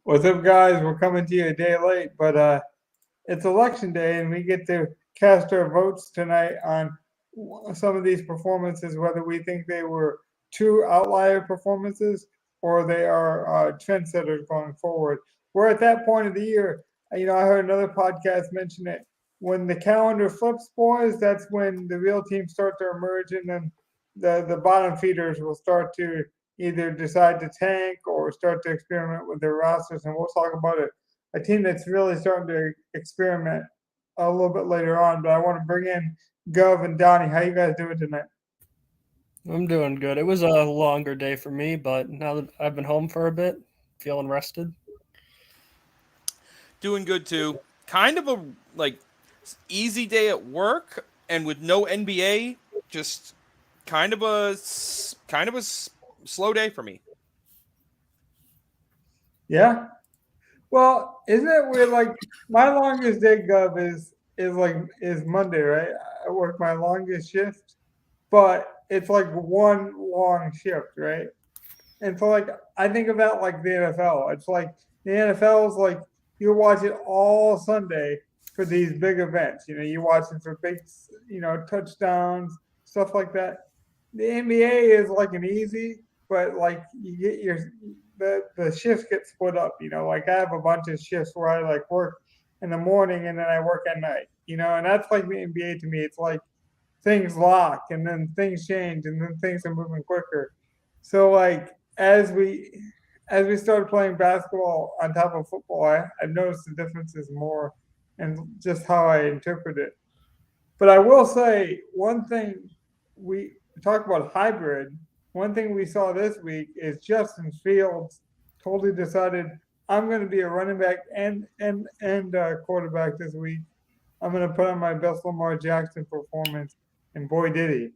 What's up, guys? We're coming to you a day late, but it's election day, and we get to cast our votes tonight on some of these performances, whether we think they were true outlier performances or they are trendsetters going forward. We're at that point of the year. I heard another podcast mention it. When the calendar flips, boys, that's when the real teams start to emerge, and then the bottom feeders will start to either decide to tank or start to experiment with their rosters. And we'll talk about it. A team that's really starting to experiment a little bit later on. But I want to bring in Gov and Donnie. How you guys doing tonight? I'm doing good. It was a longer day for me, but now that I've been home for a bit, feeling rested. Doing good too. Kind of a like easy day at work, and with no NBA, just kind of a slow day for me. Yeah. Well, isn't it weird? Like my longest day, Gov, is Monday, right? I work my longest shift, but it's like one long shift, right? And so, like, I think about like the NFL. It's like the NFL is like you watch it all Sunday for these big events. You watch it for big, touchdowns, stuff like that. The NBA is like an easy, but like you get the shifts get split up. Like I have a bunch of shifts where I like work in the morning and then I work at night. And that's like the NBA to me. It's like things lock and then things change and then things are moving quicker. So like as we started playing basketball on top of football, I've noticed the differences more and just how I interpret it. But I will say one thing we talk about hybrid. One thing we saw this week is Justin Fields totally decided I'm going to be a running back and quarterback this week. I'm going to put on my best Lamar Jackson performance, and boy did he.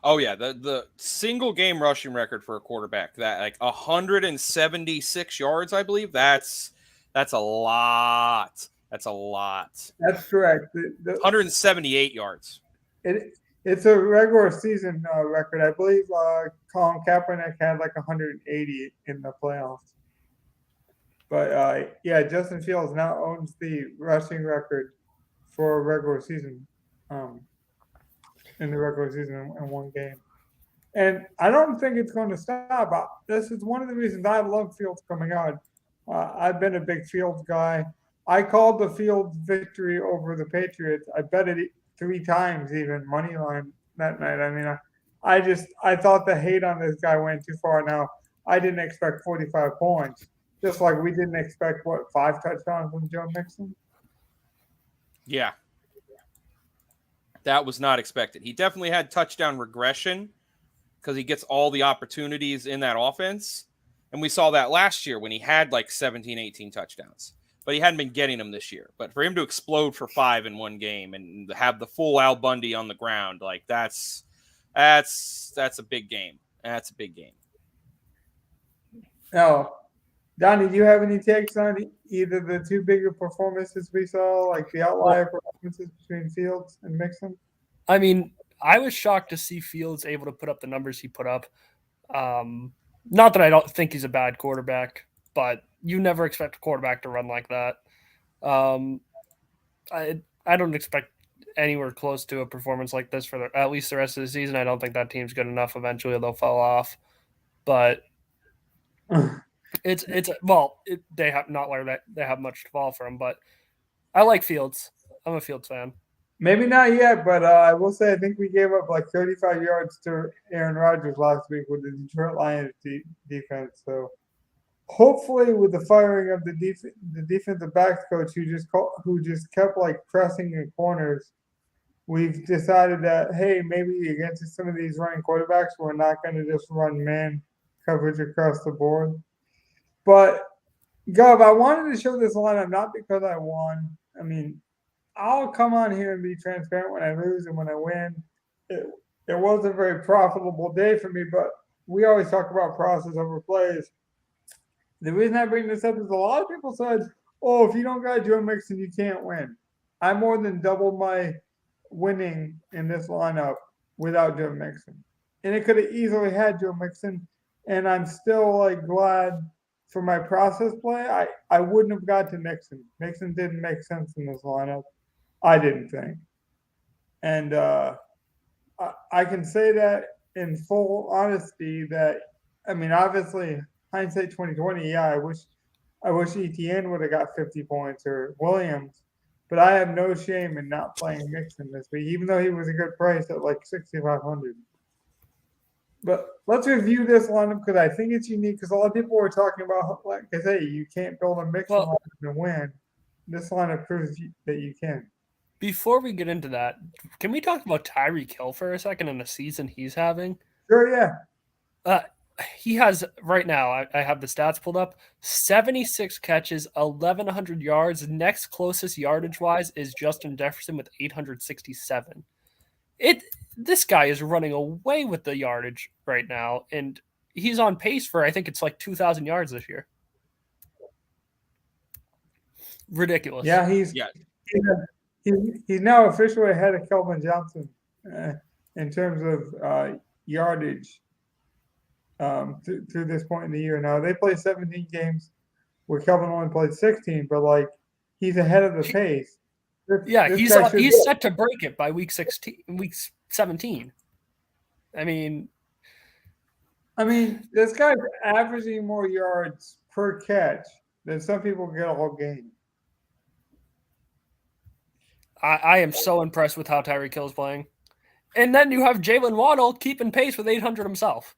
Oh yeah, the single game rushing record for a quarterback, that like 176 yards, I believe. That's a lot. That's a lot. That's correct. The 178 yards. it it's a regular season record. I believe Colin Kaepernick had like 180 in the playoffs. But yeah, Justin Fields now owns the rushing record for a regular season, um, in the regular season in one game. And I don't think it's going to stop. This is one of the reasons I love Fields coming out. I've been a big Fields guy. I called the Fields victory over the Patriots. I bet it three times, even money line that night. I mean, I thought the hate on this guy went too far. Now I didn't expect 45 points, just like we didn't expect what 5 touchdowns from Joe Mixon. Yeah, that was not expected. He definitely had touchdown regression because he gets all the opportunities in that offense. And we saw that last year when he had like 17, 18 touchdowns. But he hadn't been getting them this year. But for him to explode for 5 in one game and have the full Al Bundy on the ground, like that's a big game. That's a big game. Now, Donnie, do you have any takes on either the two bigger performances we saw, like the Well, outlier performances between Fields and Mixon? I mean, I was shocked to see Fields able to put up the numbers he put up. Not that I don't think he's a bad quarterback, but you never expect a quarterback to run like that. Um, I don't expect anywhere close to a performance like this for at least the rest of the season. I don't think that team's good enough. Eventually, they'll fall off. But they have not like that. They have much to fall from, but I like Fields. I'm a Fields fan. Maybe not yet, but I will say I think we gave up like 35 yards to Aaron Rodgers last week with the Detroit Lions defense. So hopefully, with the firing of the defensive backs coach who just kept like pressing in corners, we've decided that hey, maybe against some of these running quarterbacks, we're not going to just run man coverage across the board. But Gov, I wanted to show this lineup not because I won. I mean, I'll come on here and be transparent when I lose and when I win. It, it was a very profitable day for me, but we always talk about process over plays. The reason I bring this up is a lot of people said, "Oh, if you don't got Joe Mixon, you can't win." I more than doubled my winning in this lineup without Joe Mixon, and it could have easily had Joe Mixon, and I'm still like glad for my process play, I wouldn't have got to Mixon. Mixon didn't make sense in this lineup. I didn't think. And I can say that in full honesty that, I mean, obviously, hindsight 2020, yeah, I wish ETN would have got 50 points or Williams, but I have no shame in not playing Mixon this week, even though he was a good price at like 6,500. But let's review this lineup because I think it's unique because a lot of people were talking about, like I say, you can't build a Mixon lineup and win. This lineup proves that you can. Before we get into that, can we talk about Tyreek Hill for a second and the season he's having? Sure, yeah. He has right now, I have the stats pulled up, 76 catches, 1,100 yards. Next closest yardage-wise is Justin Jefferson with 867. This guy is running away with the yardage right now, and he's on pace for, I think it's like 2,000 yards this year. Ridiculous. Yeah, he's now officially ahead of Kelvin Johnson in terms of yardage through this point in the year. Now, they play 17 games where Kelvin only played 16, but like he's ahead of the pace. He's set to break it by week 17. I mean, this guy's averaging more yards per catch than some people get a whole game. I am so impressed with how Tyreek Hill is playing. And then you have Jalen Waddle keeping pace with 800 himself.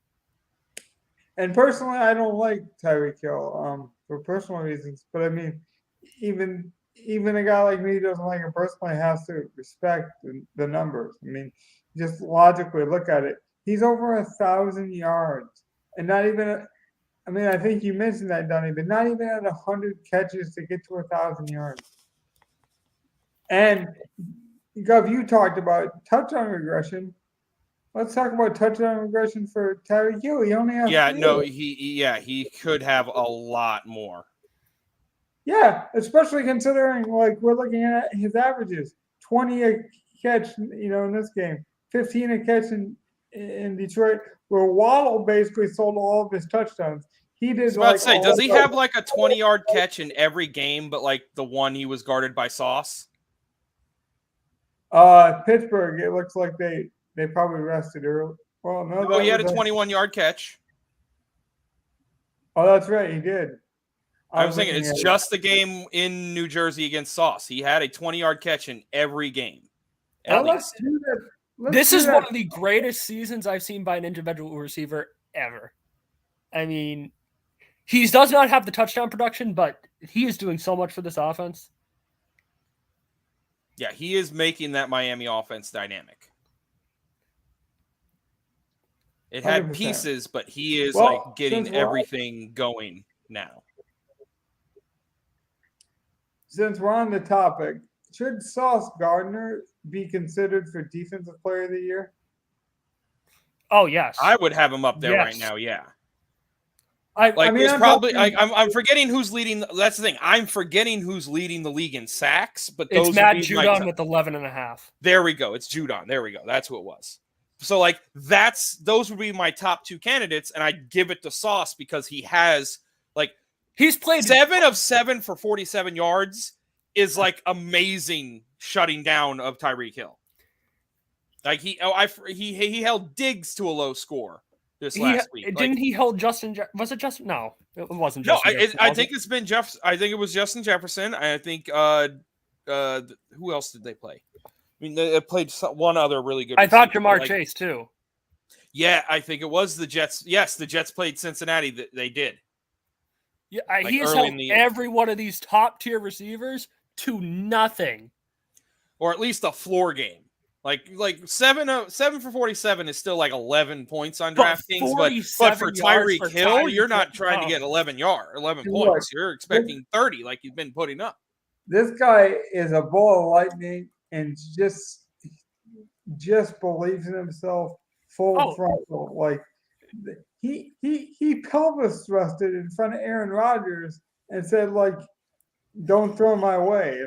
And personally, I don't like Tyreek Hill for personal reasons. But I mean, even a guy like me who doesn't like him personally has to respect the numbers. I mean, just logically look at it. He's over 1,000 yards, and not even. I think you mentioned that, Donnie, but not even at 100 catches to get to 1,000 yards. And Gov, you talked about touchdown regression. Let's talk about touchdown regression for Tyreek Hill. He only has he could have a lot more. Yeah, especially considering like we're looking at his averages: 20 a catch, in this game, 15 a catch in Detroit, where Waddle basically sold all of his touchdowns. He did. Does he have like a 20-yard catch in every game, but like the one he was guarded by Sauce? Pittsburgh, it looks like they probably rested early. Well, no, he had a 21-yard catch. Oh, that's right, he did. I was thinking it's just the game in New Jersey against Sauce. He had a 20-yard catch in every game. This is one of the greatest seasons I've seen by an individual receiver ever. I mean, he does not have the touchdown production, but he is doing so much for this offense. Yeah, he is making that Miami offense dynamic. It had 100%. Pieces, but he is getting everything going now. Since we're on the topic, should Sauce Gardner be considered for Defensive Player of the Year? Oh, yes. I would have him up there right now, yeah. I'm forgetting who's leading. That's the thing. I'm forgetting who's leading the league in sacks, but those it's Matt Judon with 11.5. There we go. It's Judon. There we go. That's who it was. So those would be my top two candidates, and I'd give it to Sauce because he has he's played 7 of 7 for 47 yards is amazing shutting down of Tyreek Hill. He held Diggs to a low score. This last week. Didn't he hold Justin? Was it Justin? No, it wasn't Justin. No, I think it's been Jeff. I think it was Justin Jefferson. I think who else did they play? I mean, they played one other really good. I thought Jamar Chase too. Yeah, I think it was the Jets. Yes, the Jets played Cincinnati. They did. Yeah, he has held every one of these top tier receivers to nothing, or at least a floor game. Like 7 for 47 is still 11 points on DraftKings, but for Tyreek Hill, you're not trying to get 11 points. You're expecting 30 like you've been putting up. This guy is a ball of lightning and just believes in himself full frontal. He pelvis thrusted in front of Aaron Rodgers and said don't throw my way.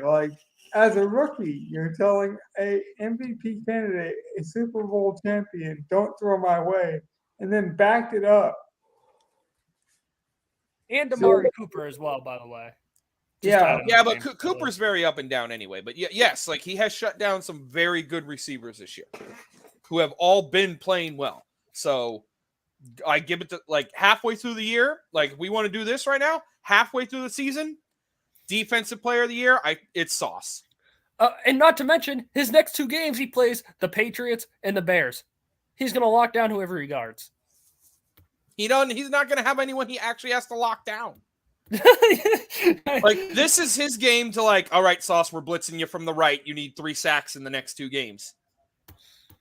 As a rookie, you're telling a MVP candidate, a Super Bowl champion, don't throw my way, and then backed it up. And Amari Cooper as well, by the way. Yeah, but Cooper's very up and down anyway. But yes, like he has shut down some very good receivers this year who have all been playing well. So I give it to like halfway through the year. Like we want to do this right now. Halfway through the season, defensive player of the year. It's Sauce. And not to mention his next 2 games, he plays the Patriots and the Bears. He's going to lock down whoever he guards. He's not going to have anyone he actually has to lock down. Like this is his game to like, all right, Sauce, we're blitzing you from the right. You need 3 sacks in the next 2 games.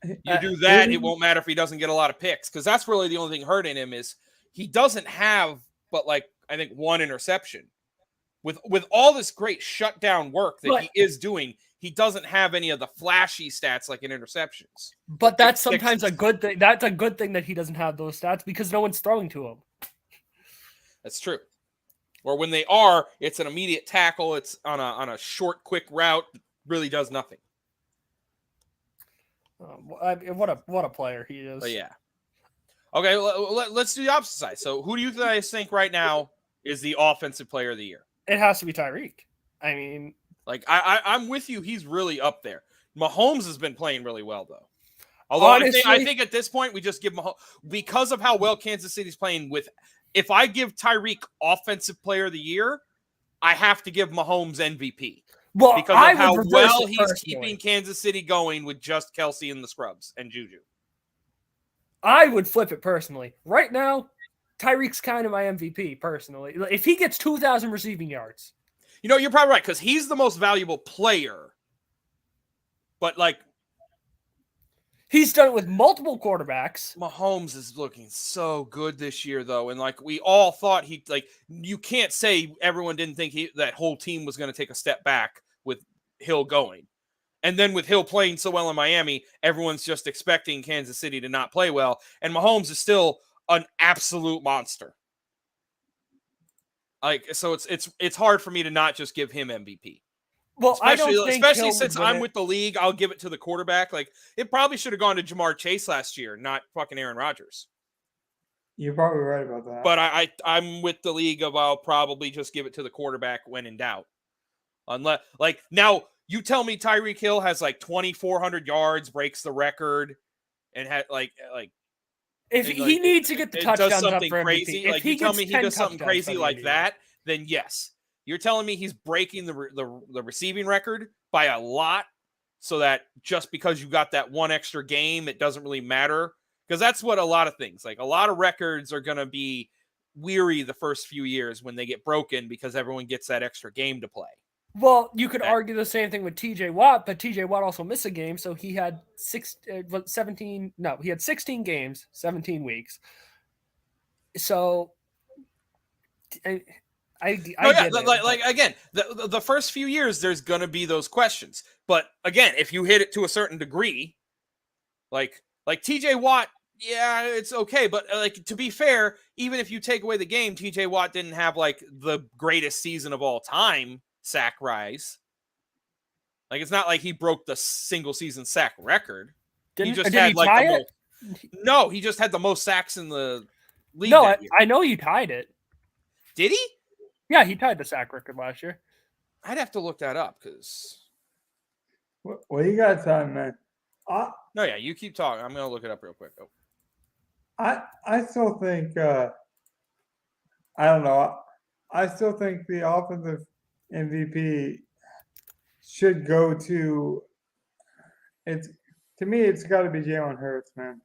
You do that, it won't matter if he doesn't get a lot of picks, because that's really the only thing hurting him is he doesn't have but like I think 1 interception. With all this great shutdown work that he is doing, he doesn't have any of the flashy stats like in interceptions. But that's sometimes a good thing. That's a good thing that he doesn't have those stats because no one's throwing to him. That's true. Or when they are, it's an immediate tackle. It's on a short, quick route. It really does nothing. What a player he is. But yeah. Okay, let's do the opposite side. So who do you guys think right now is the offensive player of the year? It has to be Tyreek. I mean, like I'm with you. He's really up there. Mahomes has been playing really well though. Although honestly, I think at this point we just give Mahomes because of how well Kansas City's playing with. If I give Tyreek offensive player of the year, I have to give Mahomes MVP. Well, because of how well he's keeping Kansas City going with just Kelsey and the scrubs and Juju. I would flip it personally. Right now, Tyreek's kind of my MVP personally. If he gets 2,000 receiving yards. You know, you're probably right because he's the most valuable player. But like, he's done it with multiple quarterbacks. Mahomes is looking so good this year, though. And like, we all thought you can't say everyone didn't think that whole team was going to take a step back with Hill going. And then with Hill playing so well in Miami, everyone's just expecting Kansas City to not play well. And Mahomes is still an absolute monster. Like, so it's hard for me to not just give him MVP. Well, especially since I'm with the league, I'll give it to the quarterback. Like, it probably should have gone to Jamar Chase last year, not fucking Aaron Rodgers. You're probably right about that. But I'm with the league of I'll probably just give it to the quarterback when in doubt. Unless, like, now you tell me Tyreek Hill has like 2,400 yards, breaks the record, and had like if he needs to get the touchdowns up for crazy, MVP. Like you tell me he does something crazy like that, then yes. You're telling me he's breaking the receiving record by a lot, so that just because you got that one extra game, it doesn't really matter. Because that's what a lot of things, like a lot of records are going to be weary the first few years when they get broken because everyone gets that extra game to play. Well, you could argue the same thing with TJ Watt, but TJ Watt also missed a game, so he had 16 games, 17 weeks. So I again, the first few years there's going to be those questions. But again, if you hit it to a certain degree, like TJ Watt, yeah, it's okay, but like to be fair, even if you take away the game, TJ Watt didn't have like the greatest season of all time. Sack rise. Like it's not like he broke the single season sack record. He just had No, he just had the most sacks in the league. No, I know you tied it. Did he? Yeah, he tied the sack record last year. I'd have to look that up because. What you got time, man? No, yeah, you keep talking. I'm gonna look it up real quick. Oh. I still think I don't know. I still think the offensive MVP should go to me. It's got to be Jalen Hurts, man.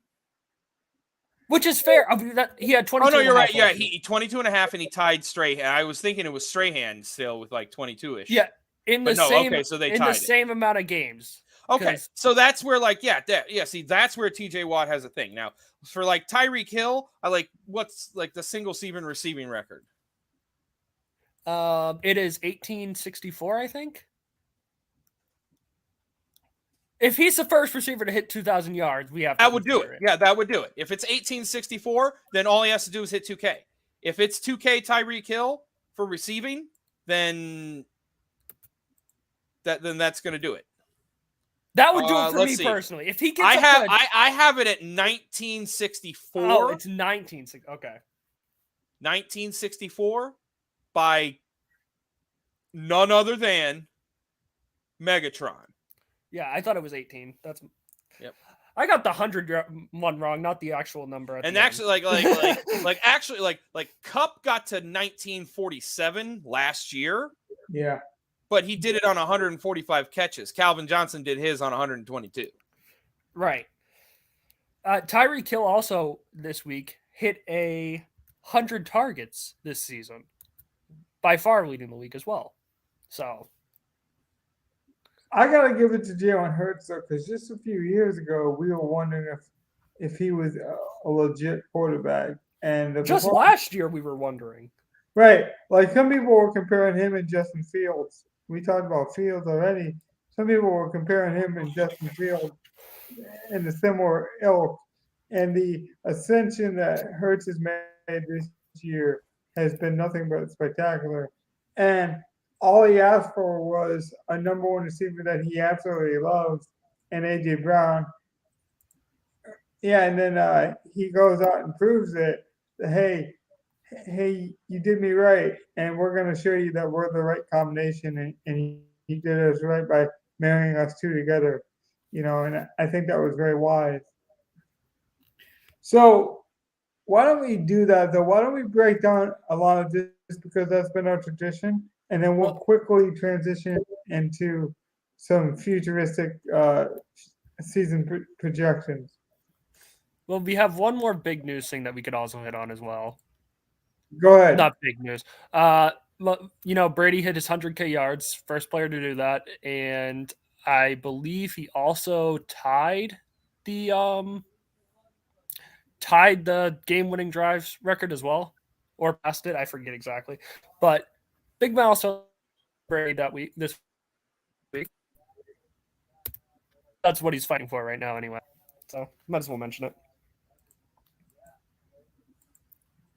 Which is fair. He had 22. Oh no, you're right. Yeah, he 22 and a half, and he tied Strahan. I was thinking it was Strahan still with like 22ish. Yeah, so they tied the same amount of games. Okay, so that's where see, that's where TJ Watt has a thing. Now, for like Tyreek Hill, I like what's like the single season receiving record. It is 1864, I think. If he's the first receiver to hit 2,000 yards, we have to. That would do it. Yeah, that would do it. If it's 1864, then all he has to do is hit 2K. If it's 2K Tyreek Hill for receiving, then that's going to do it. That would do it for me personally. If he gets, I have it at 1964. Oh, it's 1960. Okay. 1964 by none other than Megatron. Yeah, I thought it was 18. That's Yep. I got the 101 wrong, not the actual number. And actually, like Cup got to 1947 last year. Yeah. But he did it on 145 catches. Calvin Johnson did his on 122. Right. Tyreek Hill also this week hit 100 targets this season, by far leading the league as well. So I gotta give it to Jalen Hurts though, because just a few years ago we were wondering if he was a legit quarterback, and just last year we were wondering. Right, like some people were comparing him and Justin Fields. We talked about Fields already. Some people were comparing him and Justin Fields in the similar ilk, and the ascension that Hurts has made this year has been nothing but spectacular. And all he asked for was a number one receiver that he absolutely loves, and AJ Brown. Yeah, and then he goes out and proves it. Hey, you did me right, and we're going to show you that we're the right combination. And he did us right by marrying us two together, and I think that was very wise. So why don't we do that, though? Why don't we break down a lot of this, because that's been our tradition, and then we'll quickly transition into some futuristic season projections. Well, we have one more big news thing that we could also hit on as well. Go ahead. Not big news. Brady hit his 100K yards, first player to do that, and I believe he also tied the game-winning drives record as well, or passed it. I forget exactly, but big milestone Brady this week. That's what he's fighting for right now, anyway. So might as well mention it.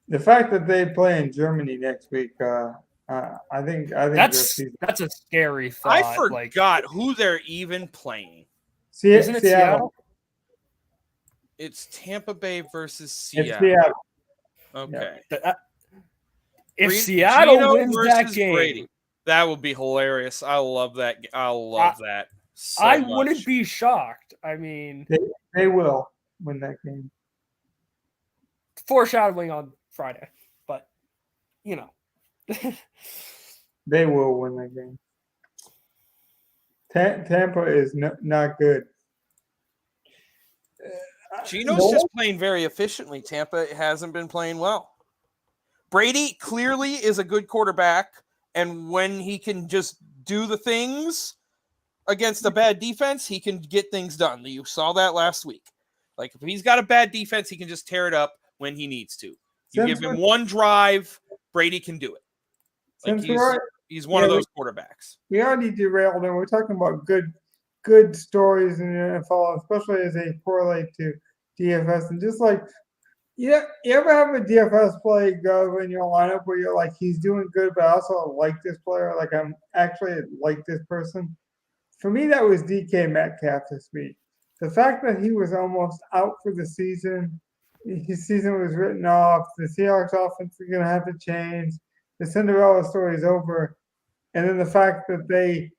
The fact that they play in Germany next week, I think that's a scary thought. I forgot who they're even playing. Isn't it Seattle? It's Tampa Bay versus Seattle. It's Seattle. Okay. Yeah. If Seattle Gino wins that game, Brady, that would be hilarious. I love that. I love that. So I much. wouldn't be shocked. I mean, they will win that game. Foreshadowing on Friday, but they will win that game. Tampa is not good. Gino's just playing very efficiently. Tampa hasn't been playing well. Brady clearly is a good quarterback, and when he can just do the things against a bad defense, he can get things done. You saw that last week. Like, if he's got a bad defense, he can just tear it up when he needs to. You give him one drive, Brady can do it. Like, he's one of those quarterbacks. We already derailed, and we're talking about good stories in the NFL, especially as they correlate to DFS. And just like, you ever have a DFS play go in your lineup where you're like, he's doing good, but I also like this player. Like, I'm actually like this person. For me, that was DK Metcalf this week. The fact that he was almost out for the season, his season was written off. The Seahawks offense is going to have to change. The Cinderella story is over. And then the fact that they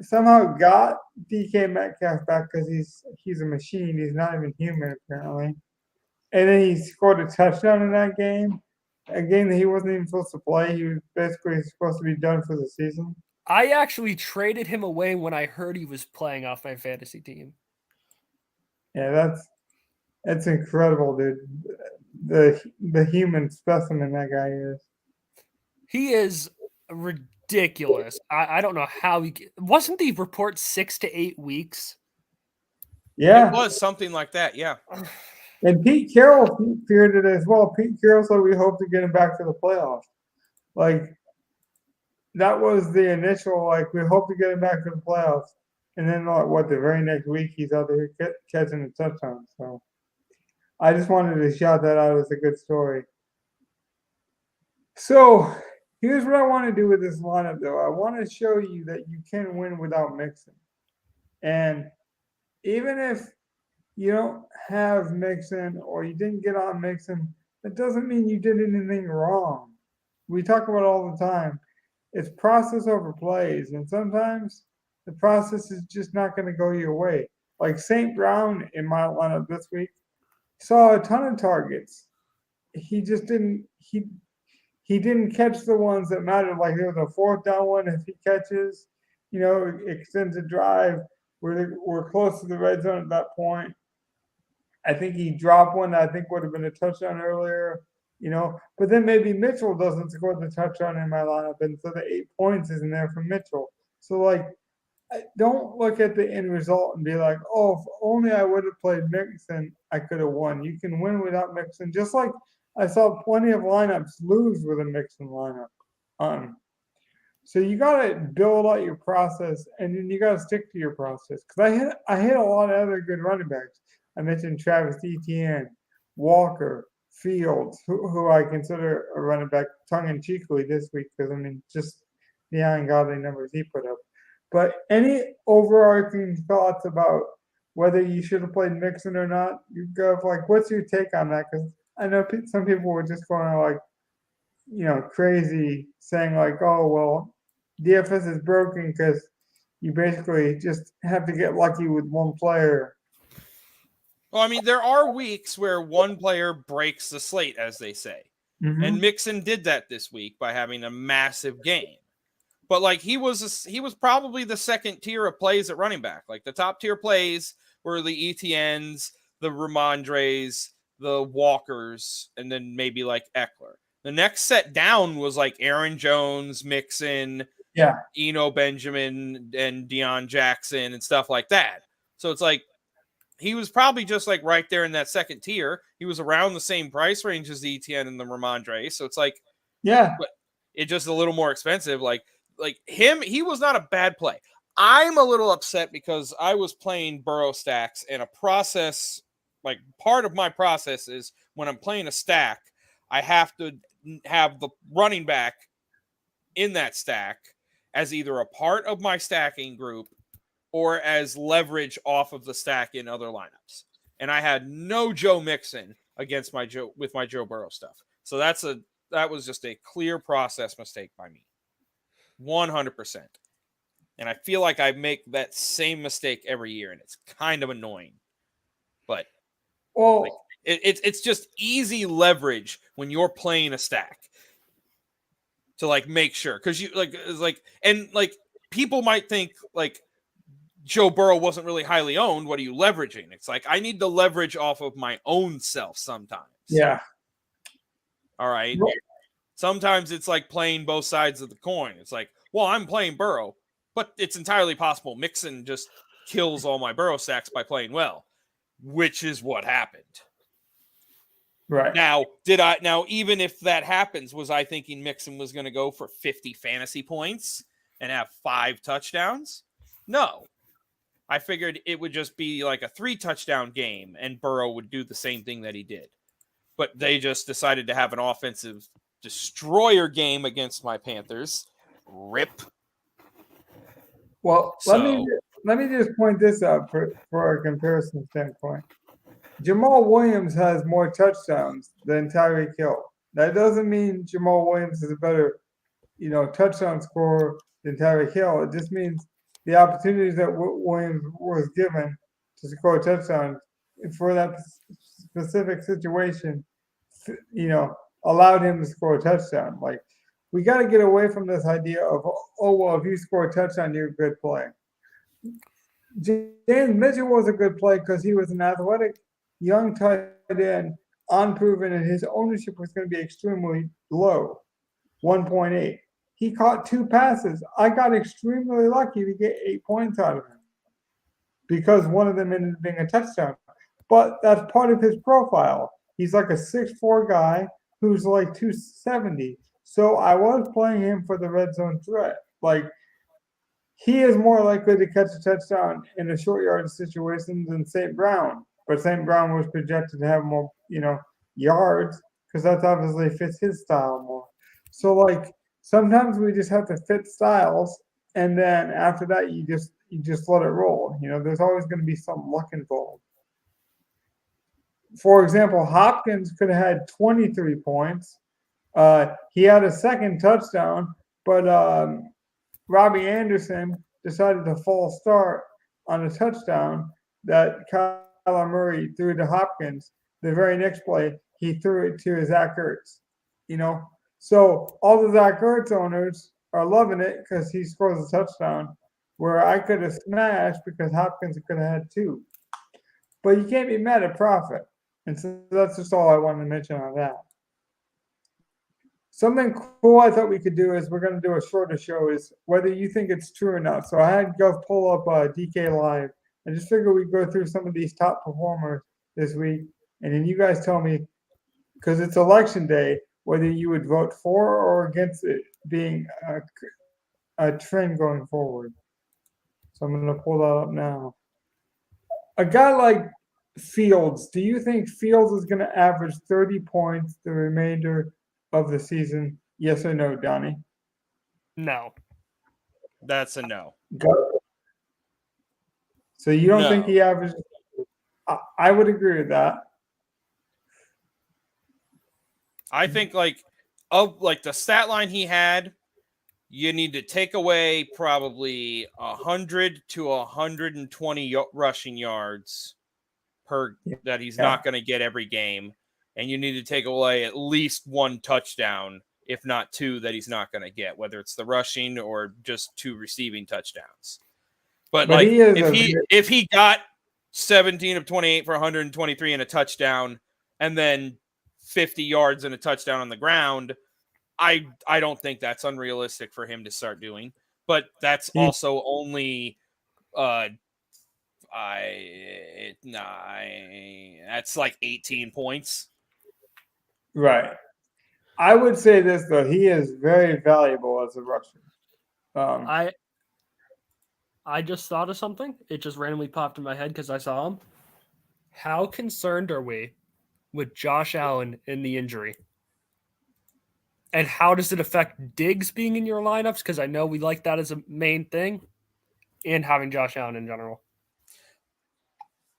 somehow got DK Metcalf back, because he's a machine. He's not even human, apparently. And then he scored a touchdown in that game, a game that he wasn't even supposed to play. He was basically supposed to be done for the season. I actually traded him away when I heard he was playing off my fantasy team. Yeah, that's incredible, dude. The human specimen that guy is. He is ridiculous. I don't know how wasn't the report 6 to 8 weeks? Yeah, it was something like that. Yeah. And Pete Carroll feared it as well. Pete Carroll said we hope to get him back to the playoffs. Like, that was the initial, like, we hope to get him back to the playoffs. And then, the very next week, he's out there catching a touchdown. So I just wanted to shout that out as a good story. So here's what I want to do with this lineup, though. I want to show you that you can win without Mixon. And even if you don't have Mixon or you didn't get on Mixon, that doesn't mean you did anything wrong. We talk about it all the time. It's process over plays, and sometimes the process is just not going to go your way. Like St. Brown in my lineup this week saw a ton of targets. He just didn't he didn't catch the ones that mattered. Like there was a fourth down one. If he catches, extends a drive. We're close to the red zone at that point. I think he dropped one that I think would have been a touchdown earlier. But then maybe Mitchell doesn't score the touchdown in my lineup, and so the 8 points isn't there for Mitchell. So don't look at the end result and be like, oh, if only I would have played Mixon, I could have won. You can win without Mixon, just like I saw plenty of lineups lose with a Mixon lineup. So you got to build out your process, and then you got to stick to your process. Because I hit a lot of other good running backs. I mentioned Travis Etienne, Walker, Fields, who I consider a running back tongue-in-cheekly this week because, just the ungodly numbers he put up. But any overarching thoughts about whether you should have played Mixon or not? You go what's your take on that? Because I know some people were just going crazy, saying oh, well, DFS is broken because you basically just have to get lucky with one player. Well, there are weeks where one player breaks the slate, as they say. Mm-hmm. And Mixon did that this week by having a massive game. But he was probably the second tier of plays at running back. The top tier plays were the Etiennes, the Ramondres, the Walkers, and then maybe Eckler. The next set down was Aaron Jones, Mixon, Eno Benjamin, and Deion Jackson and stuff like that. So it's he was probably just right there in that second tier. He was around the same price range as the Etienne and the Ramondre. So it's but it's just a little more expensive. Him, he was not a bad play. I'm a little upset because I was playing Burrow stacks, and a process, part of my process is when I'm playing a stack, I have to have the running back in that stack as either a part of my stacking group or as leverage off of the stack in other lineups. And I had no Joe Mixon against my Joe Burrow stuff. So that was just a clear process mistake by me. 100%. And I feel like I make that same mistake every year, and it's kind of annoying. But it's just easy leverage when you're playing a stack to make sure, because you people might think Joe Burrow wasn't really highly owned. What are you leveraging? It's I need to leverage off of my own self sometimes. Yeah. All right. Sometimes it's playing both sides of the coin. It's well, I'm playing Burrow, but it's entirely possible Mixon just kills all my Burrow stacks by playing well, which is what happened. Right. Now, even if that happens, was I thinking Mixon was going to go for 50 fantasy points and have 5 touchdowns? No. I figured it would just be a 3-touchdown game and Burrow would do the same thing that he did. But they just decided to have an offensive destroyer game against my Panthers. RIP. Well, let me just point this out for a comparison standpoint. Jamal Williams has more touchdowns than Tyreek Hill. That doesn't mean Jamal Williams is a better, touchdown scorer than Tyreek Hill. It just means the opportunities that Williams was given to score a touchdown for that specific situation, allowed him to score a touchdown. We got to get away from this idea of, oh, well, if you score a touchdown, you're a good play. James Mitchell was a good play because he was an athletic young tight end, unproven, and his ownership was going to be extremely low, 1.8. He caught 2 passes. I got extremely lucky to get 8 points out of him because one of them ended up being a touchdown. But that's part of his profile. He's a 6'4" guy who's 270. So I was playing him for the red zone threat. He is more likely to catch a touchdown in a short yardage situation than St. Brown. But St. Brown was projected to have more, yards because that obviously fits his style more. So sometimes we just have to fit styles, and then after that you just let it roll. There's always going to be some luck involved. for example, Hopkins could have had 23 points. He had a second touchdown, but Robbie Anderson decided to false start on a touchdown that Kyler Murray threw to Hopkins. The very next play, he threw it to Zach Ertz. So all the Zach Ertz owners are loving it because he scores a touchdown, where I could have smashed because Hopkins could have had 2. But you can't be mad at profit. And so that's just all I wanted to mention on that. Something cool I thought we could do is we're going to do a shorter show is whether you think it's true or not. So I had Gov pull up DK Live. I just figured we'd go through some of these top performers this week. And then you guys tell me, because it's election day, whether you would vote for or against it being a trend going forward. So I'm going to pull that up now. A guy like Fields, do you think Fields is going to average 30 points the remainder of the season? Yes or no, Donnie? No. That's a no. So you don't think he averages? I would agree with that. I think the stat line he had, you need to take away probably 100 to 120 rushing yards that he's not going to get every game. And you need to take away at least 1 touchdown, if not 2, that he's not going to get, whether it's the rushing or just 2 receiving touchdowns. But if he got 17 of 28 for 123 and a touchdown, and then 50 yards and a touchdown on the ground, I don't think that's unrealistic for him to start doing. But that's also only that's like 18 points. Right. I would say this though, he is very valuable as a rusher. I just thought of something. It just randomly popped in my head because I saw him. How concerned are we with Josh Allen in the injury? And how does it affect Diggs being in your lineups? Because I know we like that as a main thing, and having Josh Allen in general.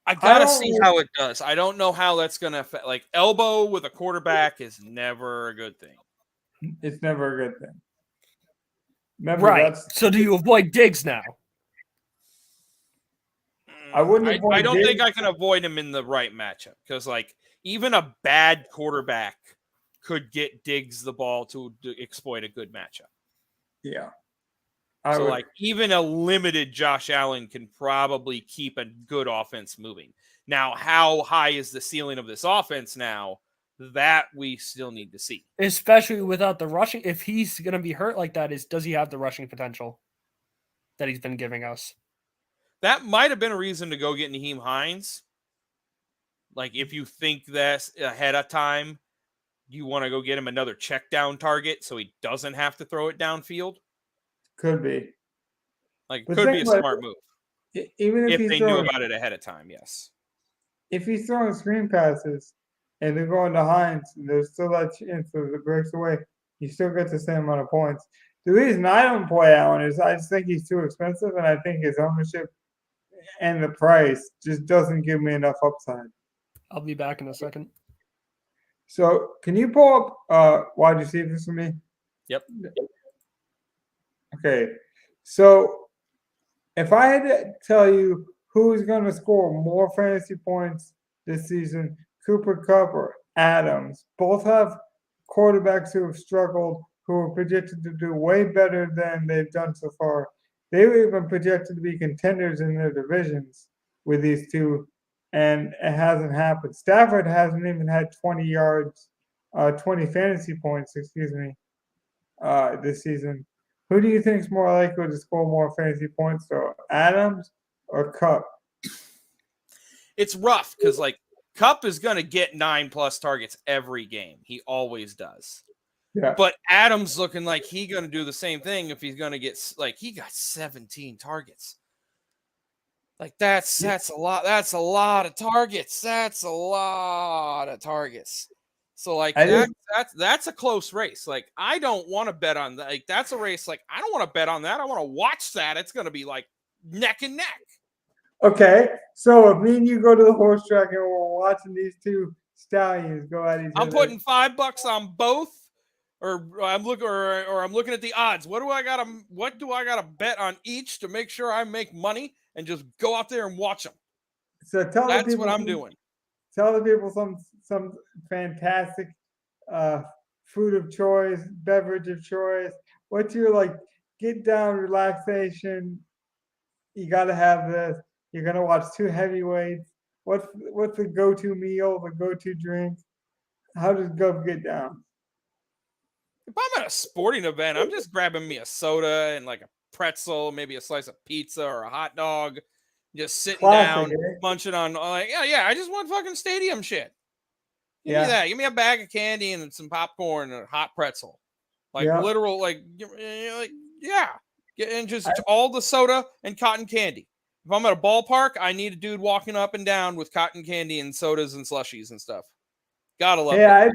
I gotta see how it does. I don't know how that's gonna affect. Like, elbow with a quarterback is never a good thing. It's never a good thing. Right. So do you avoid Diggs now? I wouldn't. I don't think I can avoid him in the right matchup because, like, even a bad quarterback could get Diggs the ball to exploit a good matchup. Yeah. Even a limited Josh Allen can probably keep a good offense moving. Now, how high is the ceiling of this offense now? That we still need to see. Especially without the rushing. If he's going to be hurt like that, does he have the rushing potential that he's been giving us? That might have been a reason to go get Nyheim Hines. Like, if you think that's ahead of time, you want to go get him another check down target so he doesn't have to throw it downfield. Could be. Like, could be a smart move. Even if they knew about it ahead of time, yes. If he's throwing screen passes and they're going to Hines, there's still that chance that it breaks away. You still get the same amount of points. The reason I don't play Allen is I just think he's too expensive, and I think his ownership and the price just doesn't give me enough upside. I'll be back in a second. So can you pull up wide receivers for me? Yep. Okay. So if I had to tell you who's going to score more fantasy points this season, Cooper Kupp or Adams, both have quarterbacks who have struggled, who are projected to do way better than they've done so far. They were even projected to be contenders in their divisions with these two, and it hasn't happened. Stafford hasn't even had 20 fantasy points, this season. Who do you think is more likely to score more fantasy points, though, Adams or Kupp? It's rough because, like, Kupp is going to get 9+ targets every game. He always does. Yeah. But Adams looking like he's going to do the same thing if he's going to get, like, he got 17 targets. Like, that's a lot. That's a lot of targets. That's a lot of targets. So, like, that's a close race. Like, I don't want to bet on that. Like, that's a race. Like, I don't want to bet on that. I want to watch that. It's going to be like neck and neck. Okay, so if me and you go to the horse track and we're watching these two stallions go at each other, I'm putting $5 on both, or I'm looking at the odds. What do I gotta bet on each to make sure I make money and just go out there and watch them? So That's what I'm doing. Tell the people some fantastic food of choice, beverage of choice. What's your like get down relaxation? You got to have this. You're gonna watch two heavyweights. What's the go-to meal? The go-to drink? How does Gov get down? If I'm at a sporting event, I'm just grabbing me a soda and like a pretzel, maybe a slice of pizza or a hot dog, just sitting Classic, down, eh? munching on like, yeah. I just want fucking stadium shit. Give me Yeah, that. Give me a bag of candy and some popcorn and a hot pretzel. Like yeah. literal, yeah. And just all the soda and cotton candy. If I'm at a ballpark, I need a dude walking up and down with cotton candy and sodas and slushies and stuff. Gotta love Hey, it.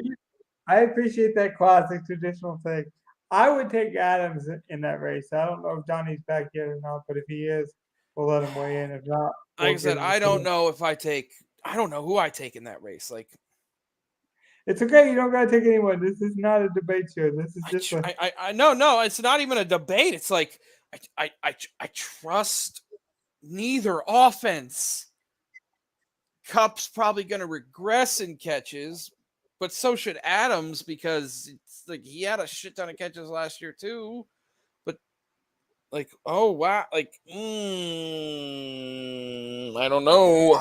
I appreciate that classic traditional thing. I would take Adams in that race. I don't know if Donnie's back yet or not, but if he is, we'll let him weigh in. If not, Like we'll I said, give him I a don't call. know I don't know who I take in that race. Like It's okay. You don't gotta take anyone. This is not a debate show. This is just I no, it's not even a debate. It's like I trust neither offense. Cup's probably going to regress in catches, but so should Adams because it's like he had a shit ton of catches last year too. But like, oh wow, like I don't know.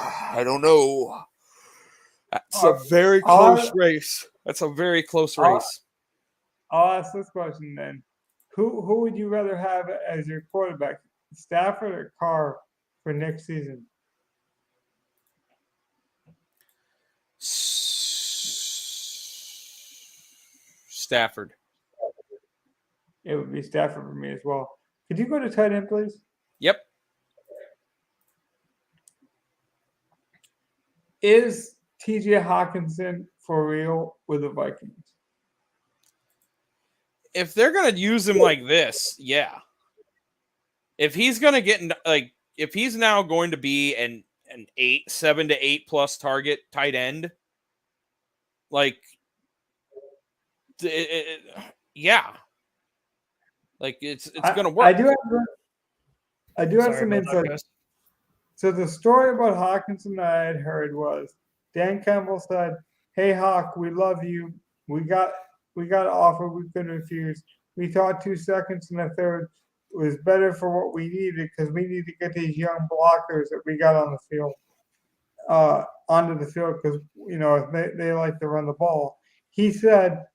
That's a very close race. That's a very close race. I'll ask this question then. Who would you rather have as your quarterback, Stafford or Carr for next season? Stafford. It would be Stafford for me as well. Could you go to tight end, please? Yep. Is TJ Hawkinson for real with the Vikings? If they're gonna use him like this, yeah. If he's gonna get like, if he's now going to be an 7 to 8 plus target tight end, like, yeah, like it's gonna work. I do have Sorry some about insight. that, guys. So the story about Hawkinson that I had heard was Dan Campbell said, "Hey Hawk, we love you. We got an offer we couldn't refuse. We thought 2 seconds in the third was better for what we needed because we need to get these young blockers that we got on the field onto the field because they like to run the ball." He said,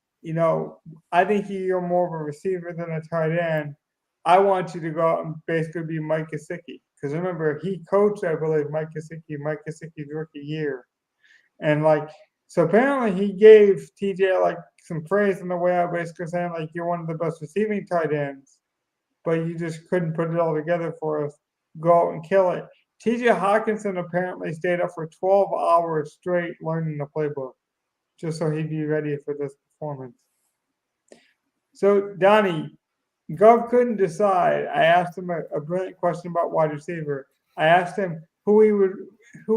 "I think you're more of a receiver than a tight end. I want you to go out and basically be Mike Gesicki." Because remember, he coached, I believe, Mike Gesicki's rookie year. And so apparently he gave TJ like some praise in the way I basically saying, like, you're one of the best receiving tight ends, but you just couldn't put it all together for us. Go out and kill it. TJ Hawkinson apparently stayed up for 12 hours straight learning the playbook just so he'd be ready for this performance. So, Donnie, Gov couldn't decide. I asked him a brilliant question about wide receiver. I asked him who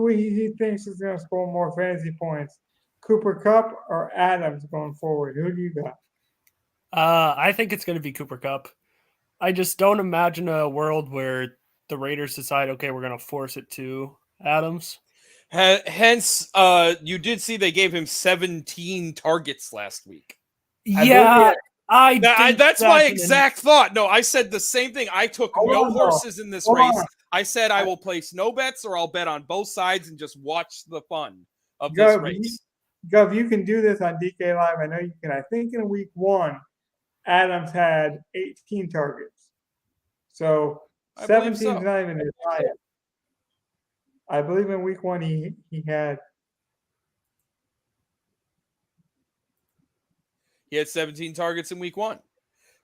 he thinks is going to score more fantasy points, Cooper Kupp or Adams going forward. Who do you got? I think it's going to be Cooper Kupp. I just don't imagine a world where the Raiders decide, okay, we're going to force it to Adams. Hence, you did see they gave him 17 targets last week. Yeah, that's my exact thought. No, I said the same thing. I took no horses in this race. I said I will place no bets or I'll bet on both sides and just watch the fun of this race. Gov, you can do this on DK Live. I know you can. I think in week 1, Adams had 18 targets. So 17 is not even his highest. I believe in week 1 he had 17 targets in week 1.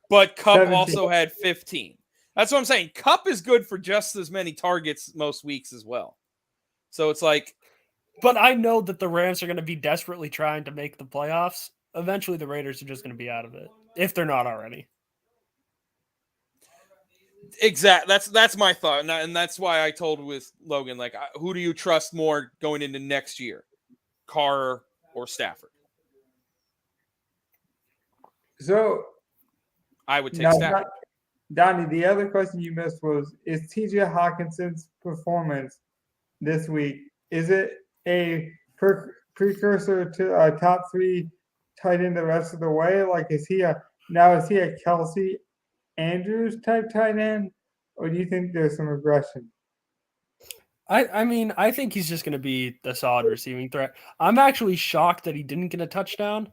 But Kupp also had 15. That's what I'm saying. Kupp is good for just as many targets most weeks as well. So it's like, but I know that the Rams are going to be desperately trying to make the playoffs. Eventually the Raiders are just going to be out of it if they're not already. Exactly. That's my thought, and that's why I told with Logan, like, who do you trust more going into next year, Carr or Stafford? So I would take now, Stafford. Donnie, the other question you missed was: is T.J. Hawkinson's performance this week, is it a precursor to a top 3 tight end the rest of the way? Like, is he a Kelsey Andrews type tight end, or do you think there's some regression? I mean, I think he's just going to be the solid receiving threat. I'm actually shocked that he didn't get a touchdown.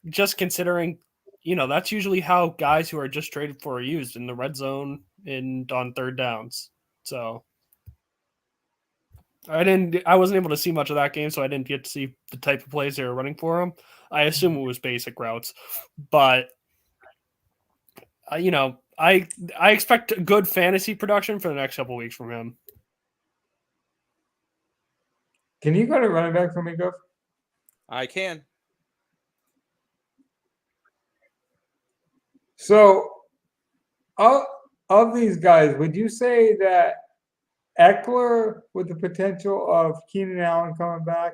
Just considering, that's usually how guys who are just traded for are used in the red zone and on third downs. So I wasn't able to see much of that game, so I didn't get to see the type of plays they were running for him. I assume it was basic routes, but I expect good fantasy production for the next couple of weeks from him. Can you go to running back for me, Go? I can. So, of these guys, would you say that Eckler, with the potential of Keenan Allen coming back,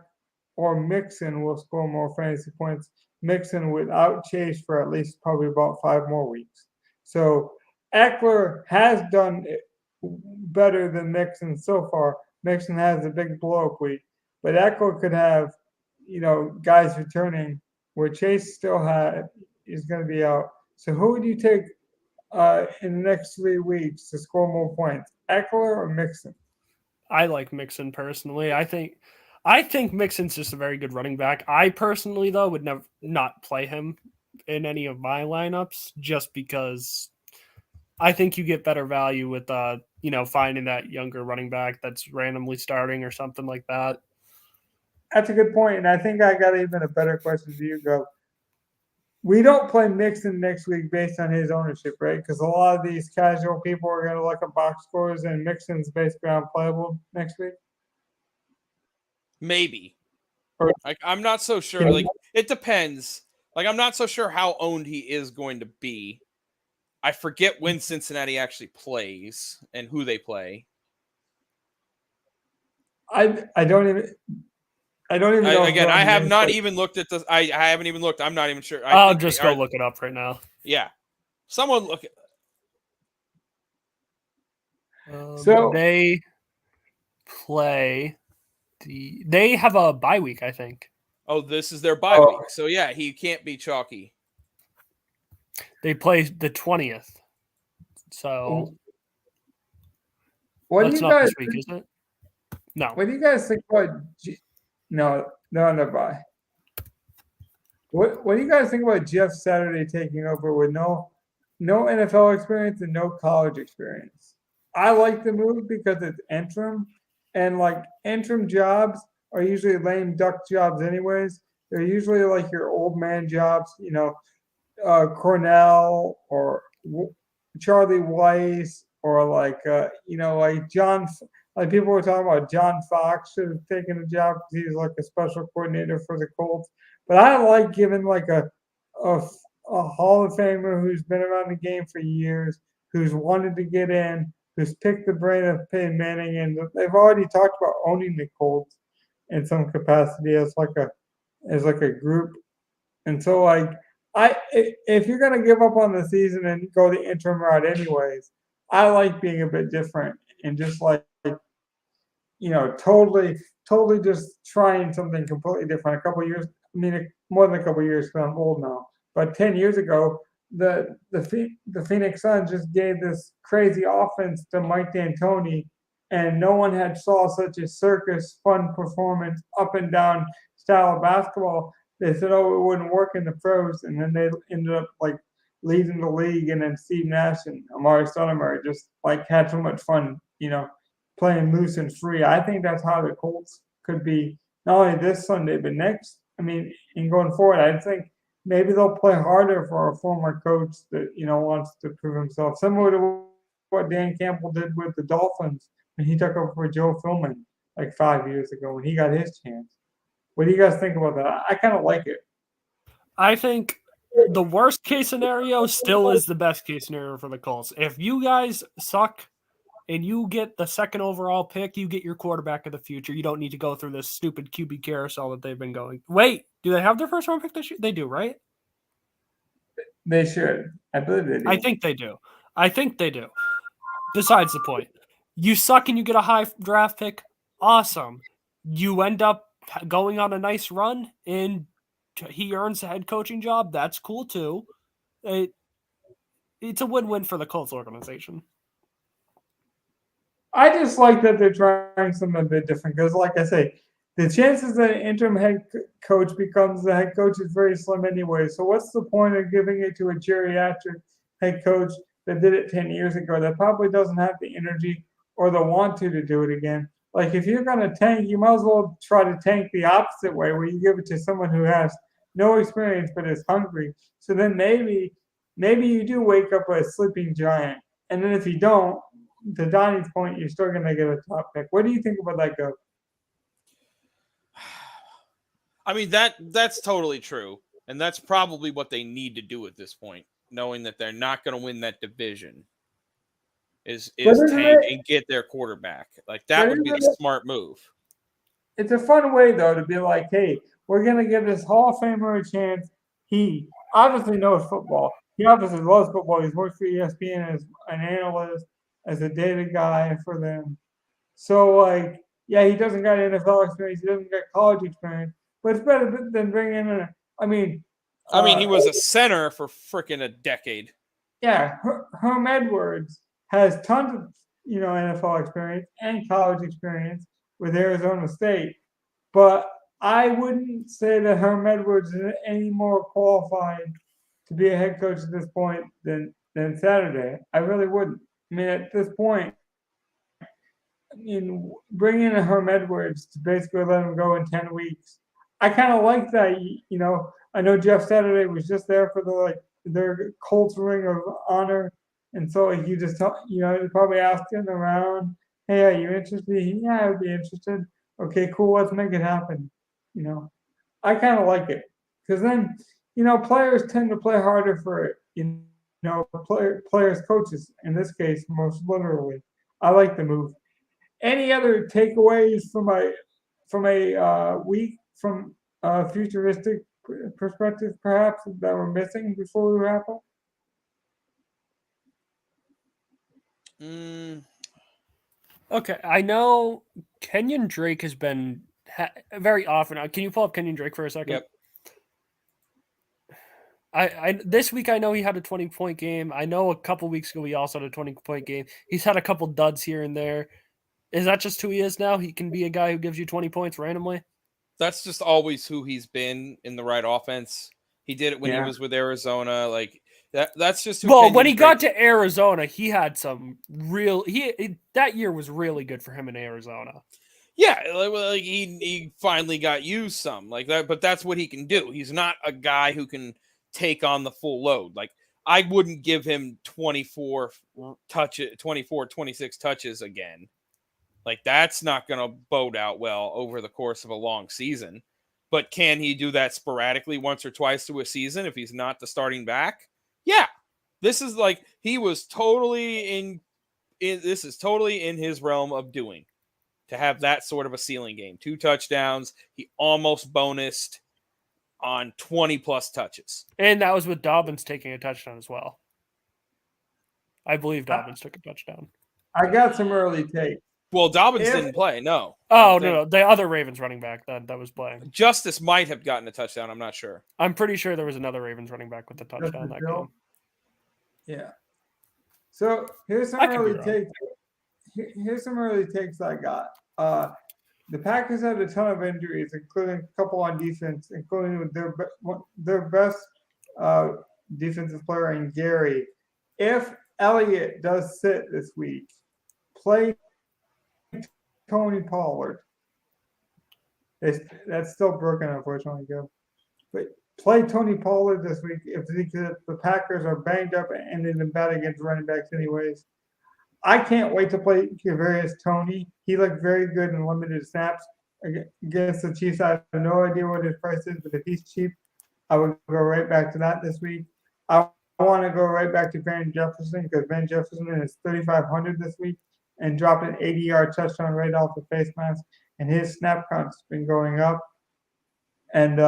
or Mixon will score more fantasy points? Mixon without Chase for at least probably about 5 more weeks. So Eckler has done better than Mixon so far. Mixon has a big blow-up week, but Eckler could have, guys returning where Chase still is going to be out. So who would you take in the next 3 weeks to score more points, Eckler or Mixon? I like Mixon personally. I think Mixon's just a very good running back. I personally, though, would never not play him in any of my lineups just because I think you get better value with finding that younger running back that's randomly starting or something like that. That's a good point, and I think I got even a better question for you, Go. We don't play Mixon next week based on his ownership, right? Because a lot of these casual people are going to look at box scores, and Mixon's basically unplayable next week. Maybe. Like, I'm not so sure. Like, it depends. Like, I'm not so sure how owned he is going to be. I forget when Cincinnati actually plays and who they play. I don't even know. Again, I have not even looked at this. I haven't even looked. I'm not even sure. I'll just go look it up right now. Yeah. Someone look at. So they play they have a bye week, I think. Oh, this is their bye week. So yeah, he can't be chalky. They play the 20th. So what do you guys this week, is it? No. What do you guys think about no bye. What do you guys think about Jeff Saturday taking over with no NFL experience and no college experience? I like the move because it's interim, and like interim jobs are usually lame duck jobs anyways. They're usually like your old man jobs, Cornell or Charlie Weiss or like like John. Like people were talking about John Fox should have taken the job because he's like a special coordinator for the Colts. But I like giving like a Hall of Famer who's been around the game for years, who's wanted to get in, who's picked the brain of Peyton Manning, and they've already talked about owning the Colts in some capacity as like a group. And so like if you're gonna give up on the season and go the interim route anyways, I like being a bit different and just like totally just trying something completely different. A couple of years, I mean, more than a couple of years because I'm old now. But 10 years ago, the Phoenix Suns just gave this crazy offense to Mike D'Antoni, and no one had saw such a circus, fun performance, up and down style of basketball. They said, "Oh, it wouldn't work in the pros," and then they ended up like leading the league. And then Steve Nash and Amari Stoudemire just like had so much fun, playing loose and free. I think that's how the Colts could be not only this Sunday, but next. I mean, and going forward, I think maybe they'll play harder for a former coach that, wants to prove himself. Similar to what Dan Campbell did with the Dolphins when he took over for Joe Philman like 5 years ago when he got his chance. What do you guys think about that? I kind of like it. I think the worst case scenario still is the best case scenario for the Colts. If you guys suck and you get the second overall pick, you get your quarterback of the future. You don't need to go through this stupid QB carousel that they've been going. Wait, do they have their first round pick this year? They do, right? They should. I believe they do. I think they do. Besides the point. You suck and you get a high draft pick. Awesome. You end up going on a nice run and he earns a head coaching job. That's cool too. It's a win-win for the Colts organization. I just like that they're trying something a bit different because, like I say, the chances that an interim head coach becomes the head coach is very slim anyway. So what's the point of giving it to a geriatric head coach that did it 10 years ago that probably doesn't have the energy or the want to do it again? Like, if you're going to tank, you might as well try to tank the opposite way where you give it to someone who has no experience but is hungry. So then maybe you do wake up a sleeping giant. And then if you don't, to Donnie's point, you're still going to get a top pick. What do you think about that, Go? I mean, that's totally true. And that's probably what they need to do at this point, knowing that they're not going to win that division, is tank and get their quarterback. Like, that would be the smart move. It's a fun way, though, to be like, hey, we're going to give this Hall of Famer a chance. He obviously knows football. He obviously loves football. He's worked for ESPN as an analyst, as a data guy for them. So, like, yeah, he doesn't got NFL experience. He doesn't got college experience. But it's better than bringing in he was a center for freaking a decade. Yeah, Herm Edwards has tons of NFL experience and college experience with Arizona State. But I wouldn't say that Herm Edwards is any more qualified to be a head coach at this point than Saturday. I really wouldn't. I mean, at this point, bringing in a Herm Edwards to basically let him go in 10 weeks, I kind of like that. I know Jeff Saturday was just there for their Colts Ring of Honor, and so he just he probably asked him around, "Hey, are you interested?" "Yeah, I would be interested." "Okay, cool. Let's make it happen." I kind of like it because then players tend to play harder for it. Players, coaches in this case, most literally. I like the move. Any other takeaways from a week from a futuristic perspective, perhaps, that we're missing before we wrap up? Okay, I know Kenyon Drake has been very often. Can you pull up Kenyon Drake for a second? Yep. I this week I know he had a 20-point game. I know a couple weeks ago he also had a 20-point game. He's had a couple duds here and there. Is that just who he is now? He can be a guy who gives you 20 points randomly? That's just always who he's been in the right offense. He did it when he was with Arizona. Like, that's just who. Well, when he got to Arizona, he had some that year was really good for him in Arizona. Yeah, like he finally got used some like that, but that's what he can do. He's not a guy who can take on the full load. Like, I wouldn't give him 26 touches again. Like, that's not going to bode out well over the course of a long season. But can he do that sporadically once or twice through a season if he's not the starting back? Yeah. This is like, he was totally this is totally in his realm of doing, to have that sort of a ceiling game. 2 touchdowns. He almost bonused on 20 plus touches. And that was with Dobbins taking a touchdown as well. I believe Dobbins took a touchdown. I got some early takes. Well, Dobbins didn't play, no. Oh, no. The other Ravens running back that was playing. Justice might have gotten a touchdown. I'm not sure. I'm pretty sure there was another Ravens running back with a touchdown that game. Yeah. So here's some early takes. Here's some early takes I got. The Packers had a ton of injuries, including a couple on defense, including with their best defensive player in Gary. If Elliott does sit this week, play Tony Pollard. That's still broken, unfortunately, Joe. But play Tony Pollard this week if the Packers are banged up and they're bad against running backs anyways. I can't wait to play Kavarius Toney. He looked very good in limited snaps against the Chiefs. I have no idea what his price is, but if he's cheap, I would go right back to that this week. I want to go right back to Van Jefferson because Van Jefferson is 3,500 this week and dropped an 80-yard touchdown right off the face mask, and his snap count's been going up. And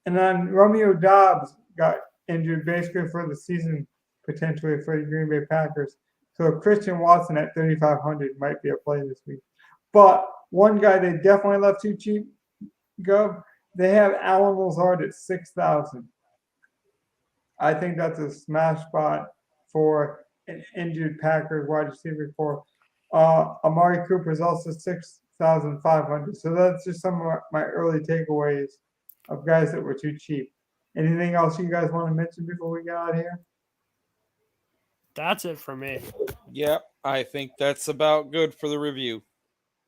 then Romeo Doubs got injured basically for the season, potentially for the Green Bay Packers. So Christian Watson at 3,500 might be a play this week. But one guy they definitely left too cheap, Gov, they have Alan Lazard at 6,000. I think that's a smash spot for an injured Packers wide receiver core. Amari Cooper is also 6,500. So that's just some of my early takeaways of guys that were too cheap. Anything else you guys want to mention before we get out of here? That's it for me. Yep, I think that's about good for the review.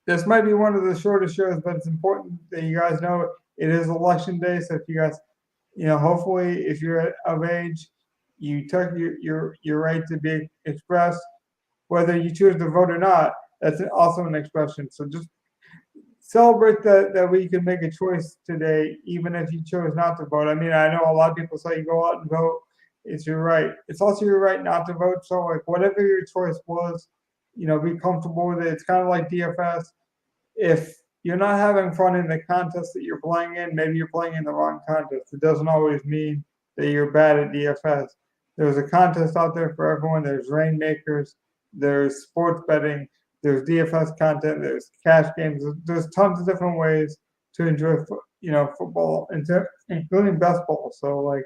This might be one of the shortest shows, but it's important that you guys know it is election day. So if you guys, hopefully if you're of age, you took your right to be expressed, whether you choose to vote or not. That's also an expression. So just celebrate that we can make a choice today, even if you chose not to vote. I mean, I know a lot of people say you go out and vote. It's your right. It's also your right not to vote. So like whatever your choice was, be comfortable with it. It's kind of like DFS. If you're not having fun in the contest that you're playing in, maybe you're playing in the wrong contest. It doesn't always mean that you're bad at DFS. There's a contest out there for everyone. There's rainmakers, there's sports betting, there's DFS content, there's cash games. There's tons of different ways to enjoy, football, including best ball. So like,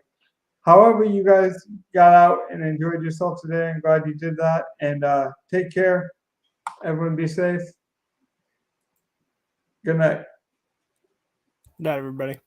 however you guys got out and enjoyed yourself today, I'm glad you did that. And take care. Everyone be safe. Good night. Night, everybody.